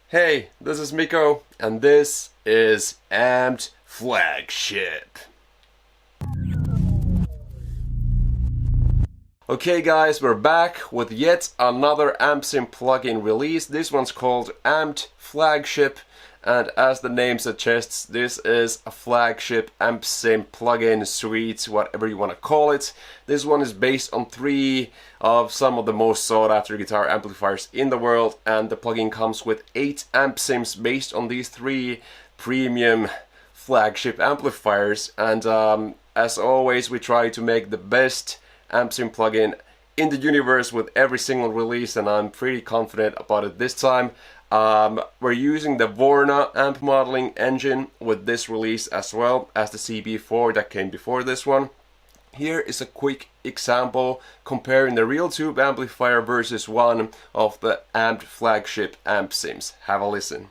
Hey, this is Mikko, and this is Amped Flagship. Okay guys, we're back with yet another AmpSim plugin release. This one's called Amped Flagship, and as the name suggests, this is a flagship AmpSim plugin suite, whatever you want to call it. This one is based on 3 of some of the most sought after guitar amplifiers in the world, and the plugin comes with 8 AmpSims based on these 3 premium flagship amplifiers. And as always, we try to make the best AmpSim plugin in the universe with every single release, and I'm pretty confident about it this time. We're using the Vorna amp modeling engine with this release as well as the CB4 that came before this one. Here is a quick example comparing the real tube amplifier versus one of the amped flagship AmpSims. Have a listen.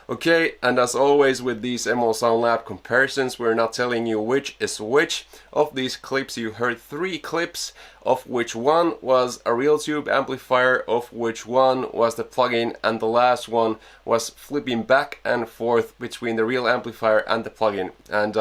Okay, and as always with these MO Sound Lab comparisons, we're not telling you which is which. Of these clips you heard 3 clips, of which one was a real tube amplifier, of which one was the plugin, and the last one was flipping back and forth between the real amplifier and the plugin. And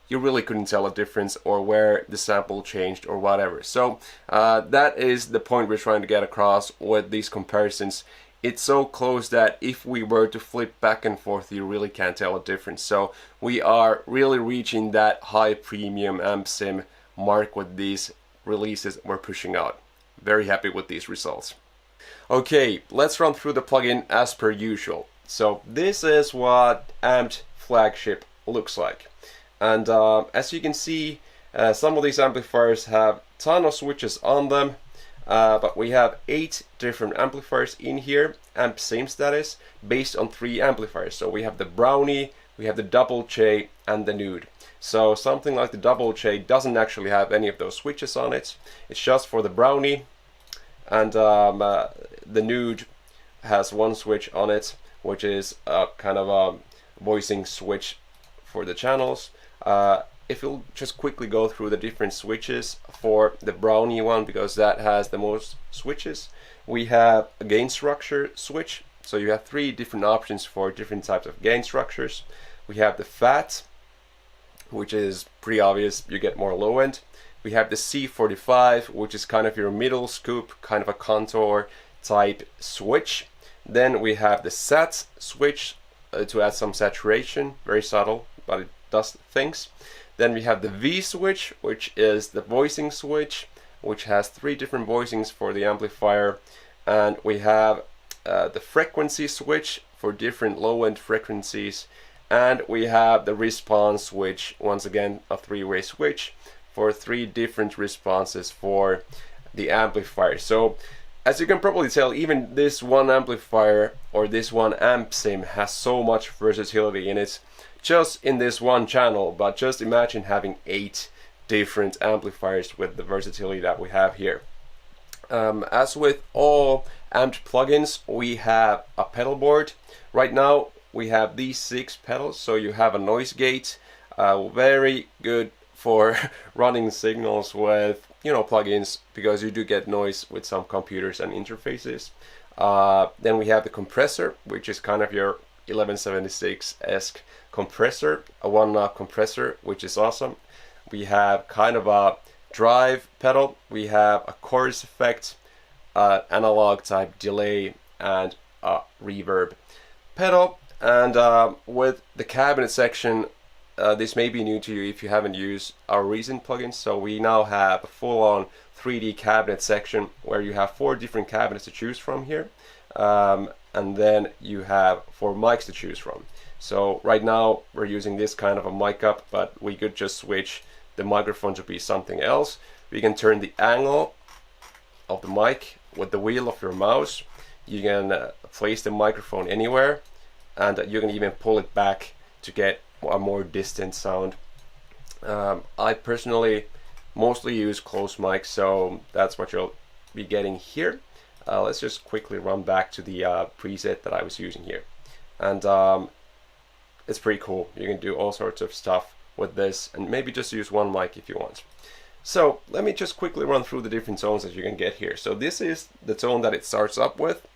you really couldn't tell a difference or where the sample changed or whatever. So that is the point we're trying to get across with these comparisons. It's so close that if we were to flip back and forth, you really can't tell a difference. So we are really reaching that high premium AmpSim mark with these releases we're pushing out. Very happy with these results. Okay, let's run through the plugin as per usual. So this is what Amped Flagship looks like. And as you can see, some of these amplifiers have a ton of switches on them. But we have 8 different amplifiers in here, AmpSims that is, based on 3 amplifiers. So we have the Brownie, we have the Double J, and the Nude. So something like the Double J doesn't actually have any of those switches on it. It's just for the Brownie, and the Nude has 1 switch on it, which is kind of a voicing switch for the channels. If you'll just quickly go through the different switches for the Brownie one, because that has the most switches. We have a gain structure switch, so you have 3 different options for different types of gain structures. We have the FAT, which is pretty obvious, you get more low end. We have the C45, which is kind of your middle scoop, kind of a contour type switch. Then we have the SAT switch to add some saturation, very subtle, but it does things. Then we have the V switch, which is the voicing switch, which has 3 different voicings for the amplifier. And we have the frequency switch for different low-end frequencies. And we have the response switch, once again a 3-way switch for 3 different responses for the amplifier. So as you can probably tell, even this one amplifier or this one AmpSim has so much versatility in it, just in this one channel. But just imagine having 8 different amplifiers with the versatility that we have here. As with all amped plugins, we have a pedal board. Right now we have these 6 pedals, so you have a noise gate, very good for running signals with plugins, because you do get noise with some computers and interfaces. Then we have the compressor, which is kind of your 1176-esque compressor, a 1-knob compressor, which is awesome. We have kind of a drive pedal, we have a chorus effect, analog type delay, and a reverb pedal. And with the cabinet section, this may be new to you if you haven't used our recent plugins. So we now have a full-on 3D cabinet section where you have 4 different cabinets to choose from here. And then you have 4 mics to choose from. So right now we're using this kind of a mic up, but we could just switch the microphone to be something else. We can turn the angle of the mic with the wheel of your mouse. You can place the microphone anywhere, and you can even pull it back to get a more distant sound. I personally mostly use close mic, so that's what you'll be getting here. Let's just quickly run back to the preset that I was using here, and it's pretty cool. You can do all sorts of stuff with this, and maybe just use one mic if you want. So let me just quickly run through the different tones that you can get here. So this is the tone that it starts up with.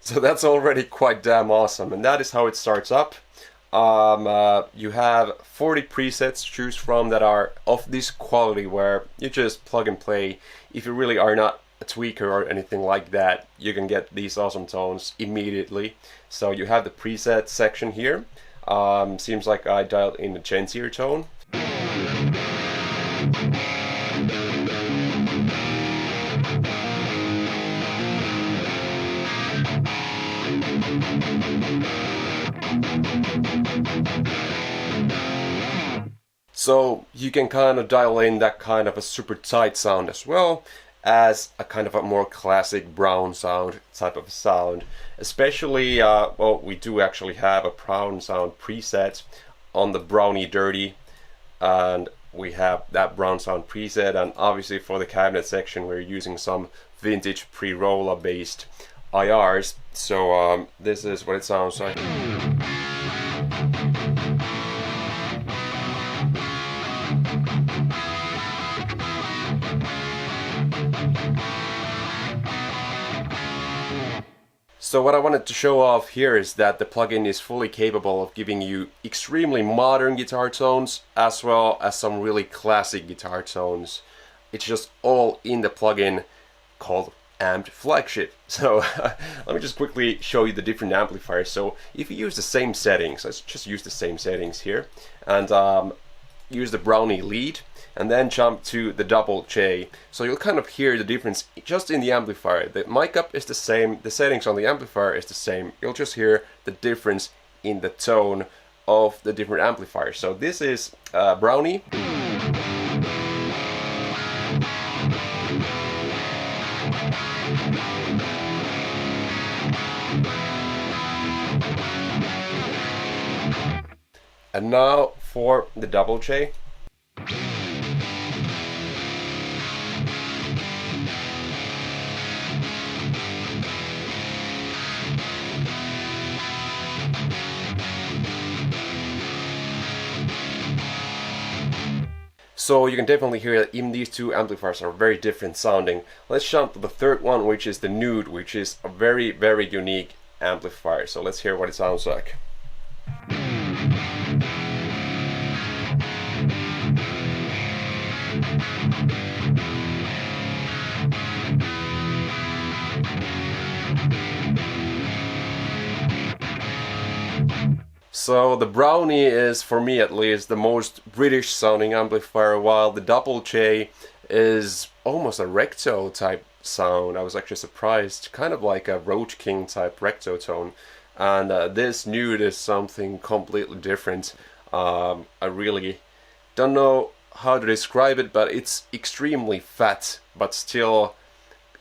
So that's already quite damn awesome, and that is how it starts up. You have 40 presets to choose from that are of this quality where you just plug and play. If you really are not a tweaker or anything like that, you can get these awesome tones immediately. So you have the preset section here. Seems like I dialed in a gentsier tone. So you can kind of dial in that kind of a super tight sound as well as a kind of a more classic brown sound type of sound. Especially, well, we do actually have a brown sound preset on the Brownie Dirty, and we have that brown sound preset, and obviously for the cabinet section we're using some vintage pre-roller based IRs. So this is what it sounds like. So what I wanted to show off here is that the plugin is fully capable of giving you extremely modern guitar tones as well as some really classic guitar tones. It's just all in the plugin called Amped Flagship. So let me just quickly show you the different amplifiers. So if you use the same settings, let's just use the same settings here, and use the Brownie Lead, and then jump to the double J. So you'll kind of hear the difference just in the amplifier. The mic up is the same, the settings on the amplifier is the same. You'll just hear the difference in the tone of the different amplifiers. So this is Brownie. And now for the double J. So you can definitely hear that even these two amplifiers are very different sounding. Let's jump to the third one, which is the Nude, which is a very, very unique amplifier. So let's hear what it sounds like. So the Brownie is, for me at least, the most British sounding amplifier, while the double J is almost a recto type sound. I was actually surprised, kind of like a Roach King type recto tone. And this Nude is something completely different. I really don't know how to describe it, but it's extremely fat, but still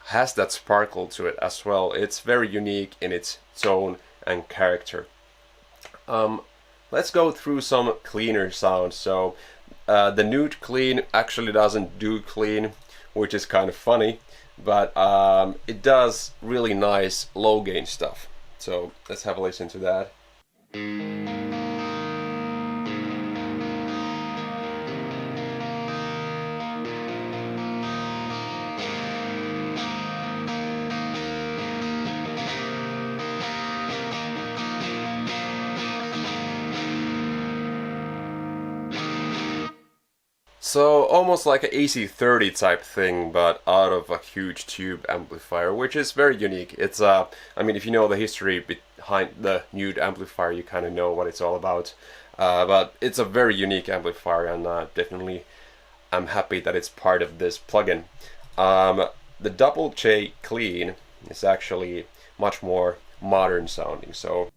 has that sparkle to it as well. It's very unique in its tone and character. Let's go through some cleaner sounds. So the Nude Clean actually doesn't do clean, which is kind of funny, but it does really nice low gain stuff. So let's have a listen to that. So almost like an AC30 type thing, but out of a huge tube amplifier, which is very unique. It's I mean, if you know the history behind the Nude amplifier, you kind of know what it's all about. But it's a very unique amplifier, and definitely I'm happy that it's part of this plugin. The double J Clean is actually much more modern sounding. So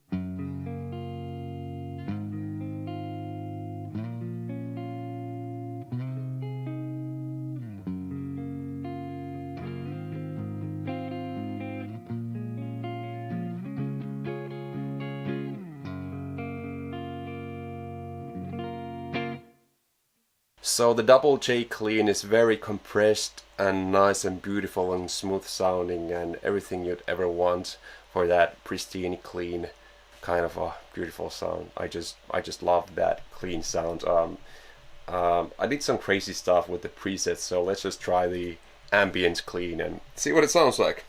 So the Double J Clean is very compressed and nice and beautiful and smooth sounding and everything you'd ever want for that pristine, clean, kind of a beautiful sound. I just love that clean sound. I did some crazy stuff with the presets, so let's just try the Ambience Clean and see what it sounds like.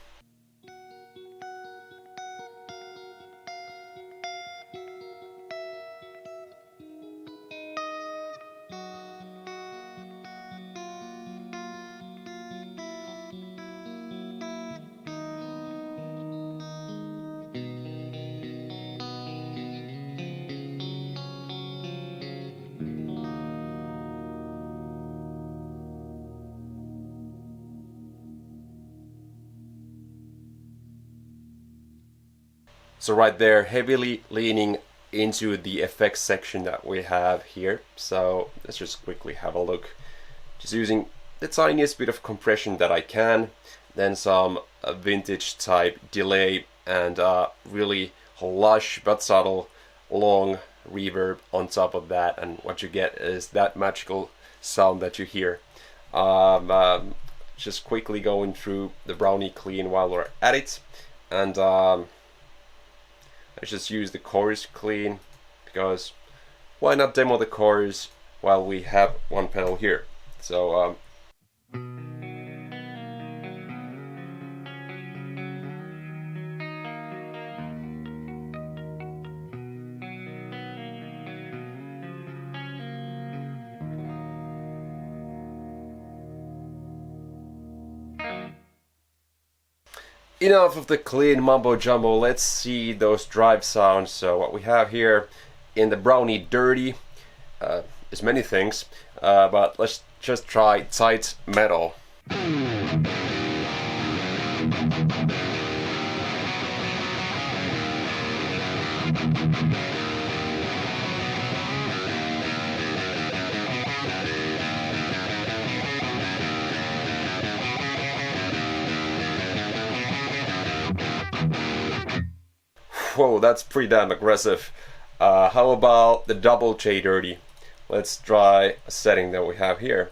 So right there, heavily leaning into the effects section that we have here. So let's just quickly have a look. Just using the tiniest bit of compression that I can, then some vintage type delay and really lush but subtle long reverb on top of that, and what you get is that magical sound that you hear. Just quickly going through the Brownie Clean while we're at it, and let's just use the chorus clean, because why not demo the chorus while we have one pedal here. So enough of the clean mumbo jumbo, let's see those drive sounds. So what we have here in the Brownie Dirty is many things, but let's just try tight metal. Whoa, that's pretty damn aggressive. How about the Double J Dirty? Let's try a setting that we have here.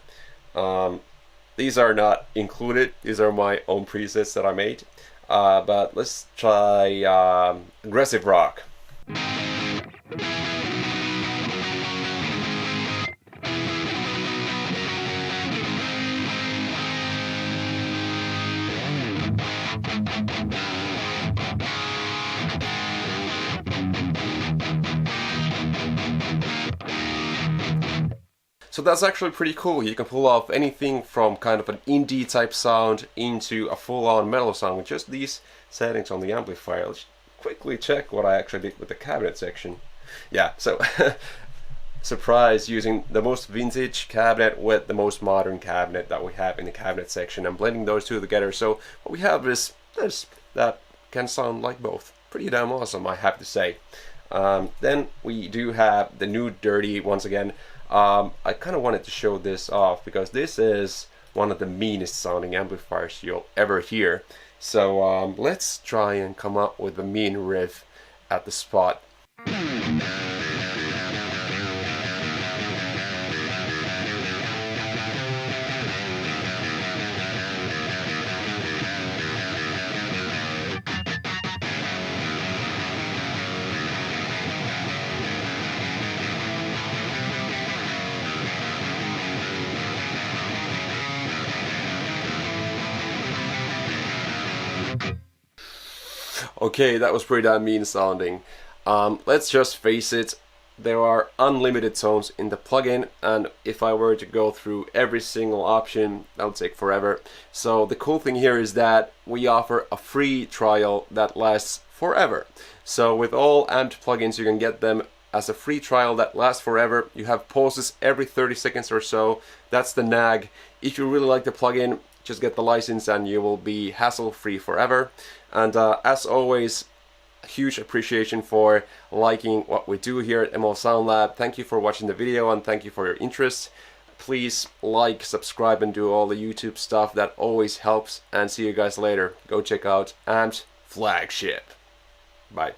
These are not included, these are my own presets that I made. But let's try aggressive rock. So that's actually pretty cool. You can pull off anything from kind of an indie type sound into a full-on metal sound with just these settings on the amplifier. Let's quickly check what I actually did with the cabinet section. Yeah, so surprise, using the most vintage cabinet with the most modern cabinet that we have in the cabinet section and blending those two together. So what we have is this that can sound like both. Pretty damn awesome, I have to say. Then we do have the Nude Dirty once again. I kind of wanted to show this off because this is one of the meanest sounding amplifiers you'll ever hear. So let's try and come up with a mean riff at the spot. Okay, that was pretty damn mean sounding. Let's just face it, there are unlimited tones in the plugin, and if I were to go through every single option, that would take forever. So the cool thing here is that we offer a free trial that lasts forever. So with all amped plugins, you can get them as a free trial that lasts forever. You have pauses every 30 seconds or so. That's the nag. If you really like the plugin, just get the license and you will be hassle-free forever. And as always, huge appreciation for liking what we do here at ML Sound Lab. Thank you for watching the video and thank you for your interest. Please like, subscribe, and do all the YouTube stuff. That always helps. And see you guys later. Go check out Flagship. Bye.